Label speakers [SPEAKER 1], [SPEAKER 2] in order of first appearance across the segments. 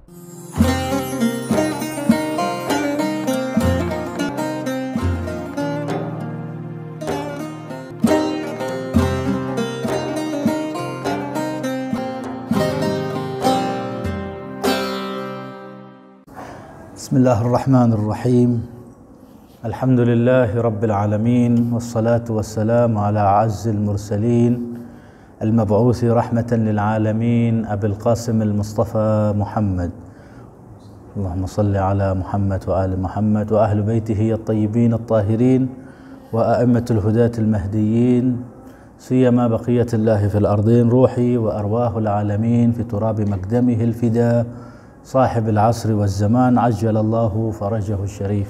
[SPEAKER 1] Bismillahirrahmanirrahim. Alhamdulillahi Rabbil Alamin. Wassalatu wassalamu ala azzil mursalin al-mab'uthi rahmatan lil alamin Abil Qasim al-Mustafa Muhammad. Allahumma salli ala Muhammad wa ali Muhammad wa ahli baitihi at-tayyibin at-tahirin wa a'immatul hudatil mahdiyyin siyama baqiyatullahi fil ardin ruhi wa arwahul alamin fi turabi maqdamihi al-fida صاحب العصر والزمان عجل الله فرجه الشريف.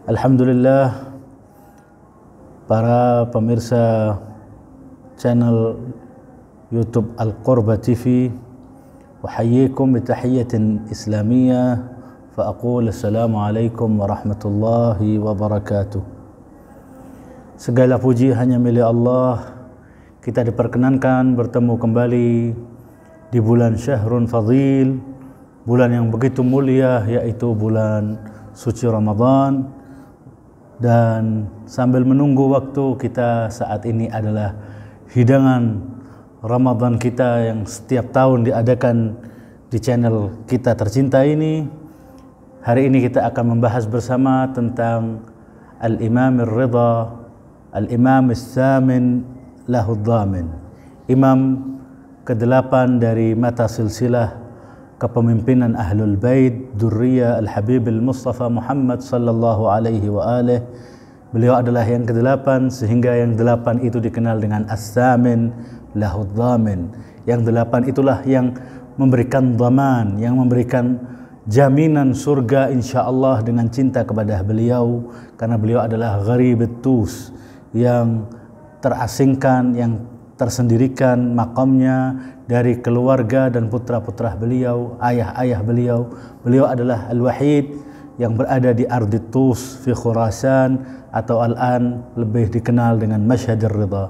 [SPEAKER 1] Alhamdulillah, para pemirsa channel YouTube Al-Qurba TV, uhayyikum bitahiyyatin islamiyah fa aqul assalamu alaikum warahmatullahi wabarakatuh. Segala puji hanya milik Allah. Kita diperkenankan bertemu kembali di bulan Syahrun Fadil, bulan yang begitu mulia, yaitu bulan suci Ramadan. Dan sambil menunggu waktu kita saat ini adalah hidangan Ramadan kita yang setiap tahun diadakan di channel kita tercinta ini. Hari ini kita akan membahas bersama tentang Al-Imam Ar-Ridha, Al-Imam As-Samin Lahud-Dhamin, imam ke-8 dari mata silsilah kepemimpinan Ahlul Bait, Durriyah Al-Habib Al-Mustafa Muhammad sallallahu alaihi wa alihi. Beliau adalah yang ke-8, sehingga yang 8 itu dikenal dengan As-Samin Lahud-Dhamin. Yang 8 itulah yang memberikan dhaman, yang memberikan jaminan surga insyaallah dengan cinta kepada beliau, karena beliau adalah gharib tus, yang terasingkan, yang tersendirikan makamnya dari keluarga dan putra-putra beliau, ayah-ayah beliau. Beliau adalah Al-Wahid yang berada di Ardit Tus fi Khurasan, atau al-an lebih dikenal dengan Mashhad Ar-Ridha.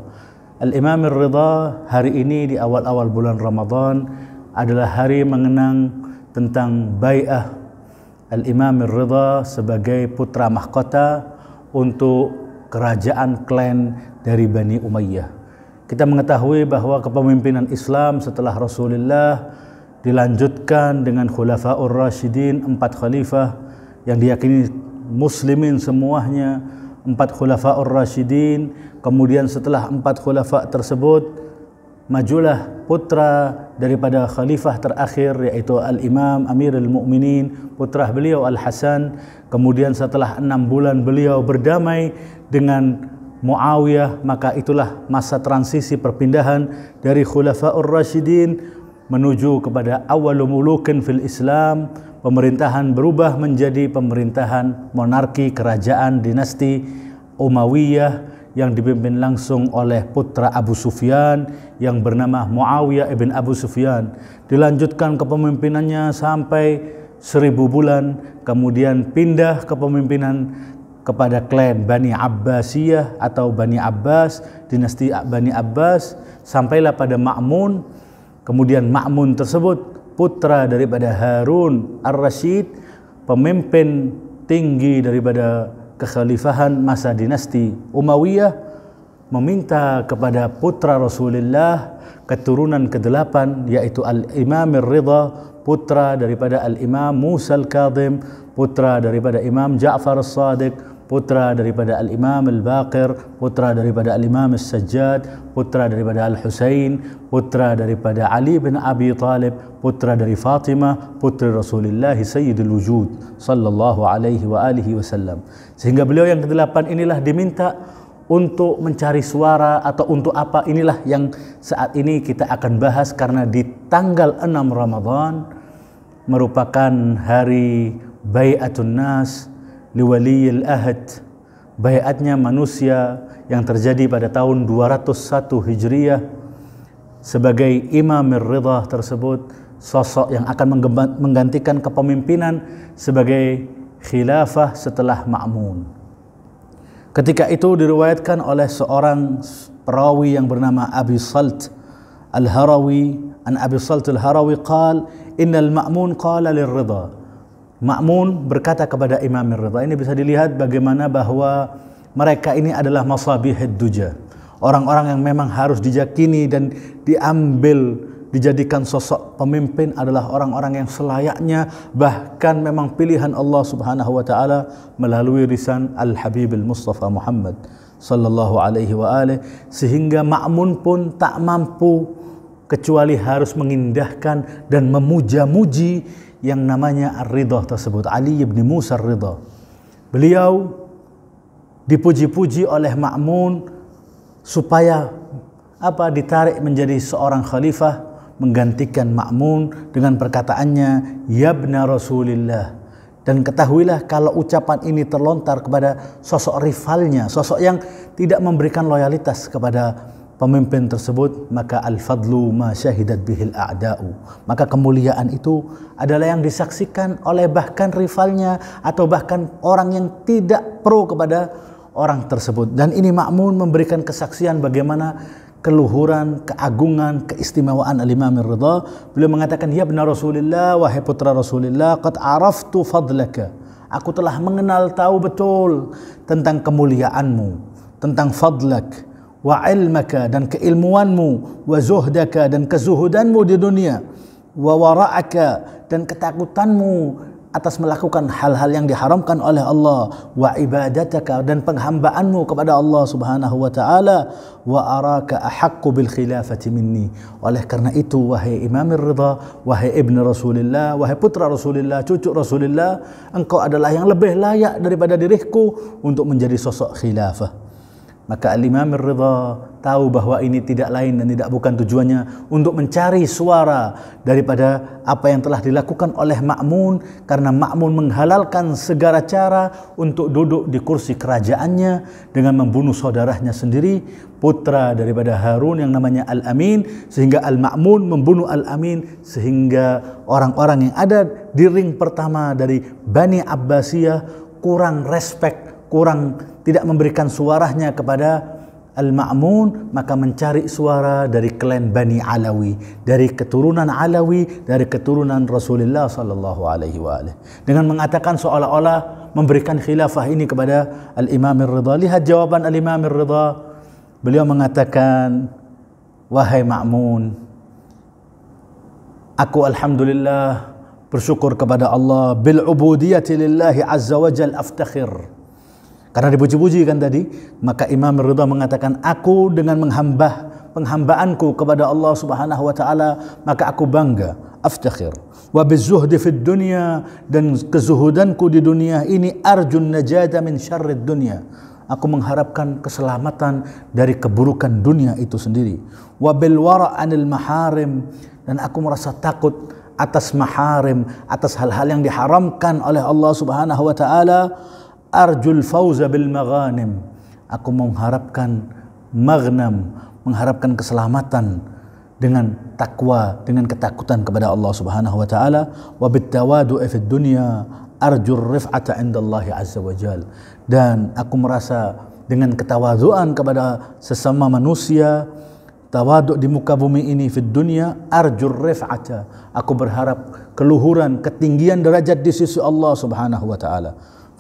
[SPEAKER 1] Al-Imam Ar-Ridha hari ini di awal-awal bulan Ramadan adalah hari mengenang tentang bai'ah Al-Imam Ar-Ridha sebagai putra mahkota untuk kerajaan klan dari Bani Umayyah. Kita mengetahui bahwa kepemimpinan Islam setelah Rasulullah dilanjutkan dengan Khulafaur Rasyidin, 4 khalifah yang diyakini muslimin semuanya, 4 Khulafaur Rasyidin. Kemudian setelah 4 khulafa tersebut, majulah putra daripada khalifah terakhir, yaitu Al-Imam Amirul Mukminin, putra beliau Al-Hasan. Kemudian setelah 6 bulan beliau berdamai dengan Muawiyah, maka itulah masa transisi perpindahan dari Khulafaur Rasyidin menuju kepada awalul mulukin fil Islam. Pemerintahan berubah menjadi pemerintahan monarki, kerajaan dinasti Umayyah yang dipimpin langsung oleh putra Abu Sufyan yang bernama Muawiyah ibn Abu Sufyan. Dilanjutkan kepemimpinannya sampai 1000 bulan, kemudian pindah kepemimpinan kepada klan Bani Abbasiyah atau Bani Abbas, dinasti Bani Abbas, sampailah pada Ma'mun. Kemudian Ma'mun tersebut putra daripada Harun Ar-Rasyid, pemimpin tinggi daripada kekhalifahan masa dinasti Umayyah, meminta kepada putra Rasulullah keturunan ke-8, yaitu Al-Imam Ar-Ridha, putra daripada Al-Imam Musa Al-Kadhim, putra daripada Imam Ja'far As-Sadiq, putra daripada Al-Imam Al-Baqir, putra daripada Al-Imam As-Sajjad, putra daripada Al-Husain, putra daripada Ali bin Abi Talib, putra dari Fatimah, putri Rasulullah Sayyidul Wujud sallallahu alaihi wa alihi wasallam. Sehingga beliau yang ke-8 inilah diminta untuk mencari suara, atau untuk apa, inilah yang saat ini kita akan bahas, karena di tanggal 6 Ramadan merupakan hari Bai'atun Nas liwaliyil ahad, baiatnya manusia yang terjadi pada tahun 201 Hijriyah. Sebagai Imam Ar-Ridha tersebut, sosok yang akan menggantikan kepemimpinan sebagai khilafah setelah Ma'mun. Ketika itu diriwayatkan oleh seorang perawi yang bernama Abi Salt Al-Harawi an Abi Salt al-Harawi qala innal ma'mun qala lirridha. Ma'mun berkata kepada Imam Ridha. Ini bisa dilihat bagaimana bahwa mereka ini adalah masabihid duja, orang-orang yang memang harus dijakini dan diambil, dijadikan sosok pemimpin adalah orang-orang yang selayaknya, bahkan memang pilihan Allah Subhanahu wa taala melalui lisan Al-Habib Al-Mustafa Muhammad sallallahu alaihi wa alihi, sehingga Ma'mun pun tak mampu kecuali harus mengindahkan dan memuja-muji yang namanya Ar-Ridha tersebut, Ali bin Musa Ar-Ridha. Beliau dipuji-puji oleh Ma'mun supaya ditarik menjadi seorang khalifah, menggantikan Ma'mun dengan perkataannya ya ibna Rasulillah. Dan ketahuilah kalau ucapan ini terlontar kepada sosok rivalnya, sosok yang tidak memberikan loyalitas kepada pemimpin tersebut, maka al-fadlu ma syahidat bihil a'da'u, maka kemuliaan itu adalah yang disaksikan oleh bahkan rivalnya atau bahkan orang yang tidak pro kepada orang tersebut. Dan ini Ma'mun memberikan kesaksian bagaimana keluhuran, keagungan, keistimewaan Al-Imam Ridha. Beliau mengatakan ya ibna Rasulillah, wahai putra Rasulillah, qad araftu fadlaka, aku telah mengenal tahu betul tentang kemuliaanmu, tentang fadlak, wa ilmaka dan keilmuanmu, wa zuhdaka dan kezuhudanmu di dunia, wa wara'aka dan ketakutanmu atas melakukan hal-hal yang diharamkan oleh Allah, wa ibadataka dan penghambaanmu kepada Allah Subhanahu wa taala, wa araka ahaqqu bil khilafati minni. Oleh karena itu wahai Imam Ridha, wahai ibnu Rasulillah, wahai putra Rasulillah, cucu Rasulillah, engkau adalah yang lebih layak daripada diriku untuk menjadi sosok khilafah. Maka Al-Imam Ridha tahu bahwa ini tidak lain dan tidak bukan tujuannya untuk mencari suara daripada apa yang telah dilakukan oleh Ma'mun, karena Ma'mun menghalalkan segala cara untuk duduk di kursi kerajaannya dengan membunuh saudaranya sendiri, putra daripada Harun yang namanya Al-Amin, sehingga Al-Ma'mun membunuh Al-Amin, sehingga orang-orang yang ada di ring pertama dari Bani Abbasiyah kurang respect, kurang tidak memberikan suaranya kepada Al-Ma'mun, maka mencari suara dari klan Bani Alawi, dari keturunan Alawi, dari keturunan Rasulullah sallallahu alaihi wa alihi, dengan mengatakan seolah-olah memberikan khilafah ini kepada Al-Imam Ridha. Lihat jawaban Al-Imam Ridha. Beliau mengatakan, wahai Ma'mun, aku alhamdulillah bersyukur kepada Allah, bil ubudiyati lillahi azza wa jal aftakhir. Karena dipuji-puji kan tadi, maka Imam Ridha mengatakan, aku dengan penghambaanku kepada Allah Subhanahu wa taala, maka aku bangga, aftakhir. Wa bizuhdi fid dunya, dan kezuhudanku di dunia ini, arjun najata min syarrid dunya, aku mengharapkan keselamatan dari keburukan dunia itu sendiri. Wa bil wara' anil maharim, dan aku merasa takut atas maharim, atas hal-hal yang diharamkan oleh Allah Subhanahu wa taala. Arjul fauza bil maghanim, aku mengharapkan maghnam, mengharapkan keselamatan dengan takwa, dengan ketakutan kepada Allah Subhanahu wa taala. Wa bit tawadu'i fid dunya arjur rif'ata 'indallahi azza wa jal, dan aku merasa dengan ketawaduan kepada sesama manusia, tawaduk di muka bumi ini, fid dunya arjur rif'ata, aku berharap keluhuran, ketinggian derajat di sisi Allah Subhanahu wa taala.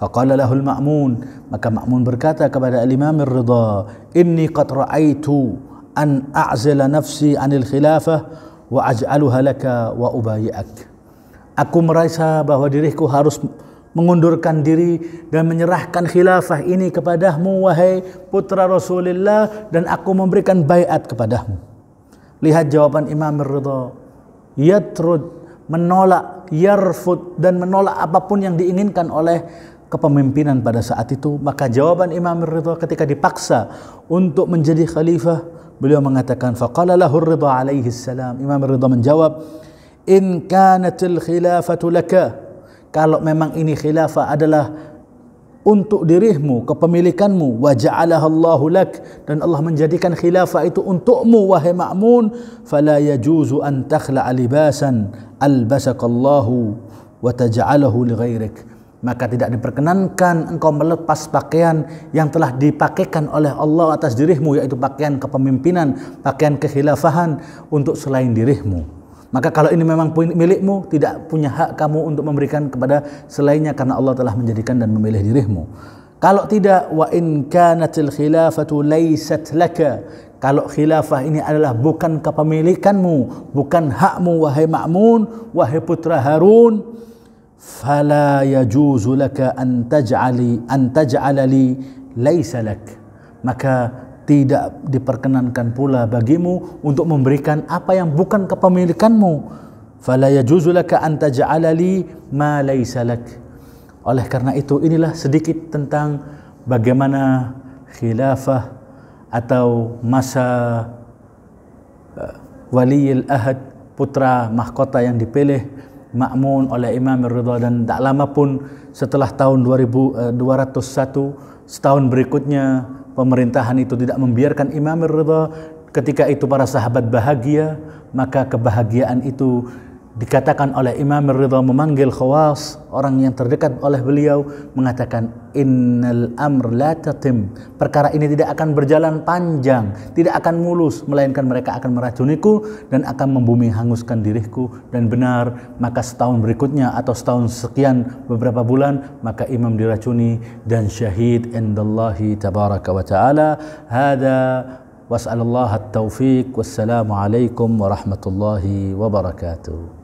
[SPEAKER 1] Faqala lahul Ma'mun, maka Ma'mun berkata kepada Al-Imam Ridha, inni qad ra'aitu an a'zila nafsi anil khilafah wa aj'aluha laka wa ubayi'ak. Aku merasa bahwa diriku harus mengundurkan diri dan menyerahkan khilafah ini kepadamu wahai putra Rasulullah, dan aku memberikan baiat kepadamu. Lihat jawaban Imam Ridha, yatrud, menolak, yarfud, dan menolak apapun yang diinginkan oleh kepemimpinan pada saat itu. Maka jawaban Imam Ridha ketika dipaksa untuk menjadi khalifah, beliau mengatakan, faqala lahu Ridha alaihi salam, Imam Ridha menjawab, in kanatil khilafatu laka, kalau memang ini khilafah adalah untuk dirimu, kepemilikanmu, wa ja'alaha Allahu lak, dan Allah menjadikan khilafah itu untukmu wahai Ma'mun, fala yajuzu an takhla'a libasan albasakallahu wa taj'alahu li ghairik, maka tidak diperkenankan engkau melepas pakaian yang telah dipakaikan oleh Allah atas dirimu, yaitu pakaian kepemimpinan, pakaian kekhilafahan untuk selain dirimu. Maka kalau ini memang milikmu, tidak punya hak kamu untuk memberikan kepada selainnya karena Allah telah menjadikan dan memilih dirimu. Kalau tidak, wa in kanatil khilafatu laysat laka. Kalau khilafah ini adalah bukan kepemilikanmu, bukan hakmu wahai Ma'mun, wahai putra Harun, fala yajuzu laka an taj'ala li laysa lak. Maka tidak diperkenankan pula bagimu untuk memberikan apa yang bukan kepemilikanmu. Fala yajuzu laka an taj'ala li ma laysa lak. Oleh karena itu, inilah sedikit tentang bagaimana khilafah atau masa waliyil ahad, putra mahkota yang dipilih Ma'mun oleh Imam Ridha, dan tak lama pun setelah tahun 2201, setahun berikutnya pemerintahan itu tidak membiarkan Imam Ridha. Ketika itu para sahabat bahagia, maka kebahagiaan itu dikatakan oleh Imam Ridha memanggil khawas, orang yang terdekat oleh beliau, mengatakan innal amr la tatim, perkara ini tidak akan berjalan panjang, tidak akan mulus, melainkan mereka akan meracuniku dan akan membumi hanguskan diriku. Dan benar, maka setahun berikutnya atau setahun sekian beberapa bulan, maka imam diracuni dan syahid indallahi tabaraka wa ta'ala. Hada was'alallahu at-taufiq, wassalamu alaikum warahmatullahi wabarakatuh.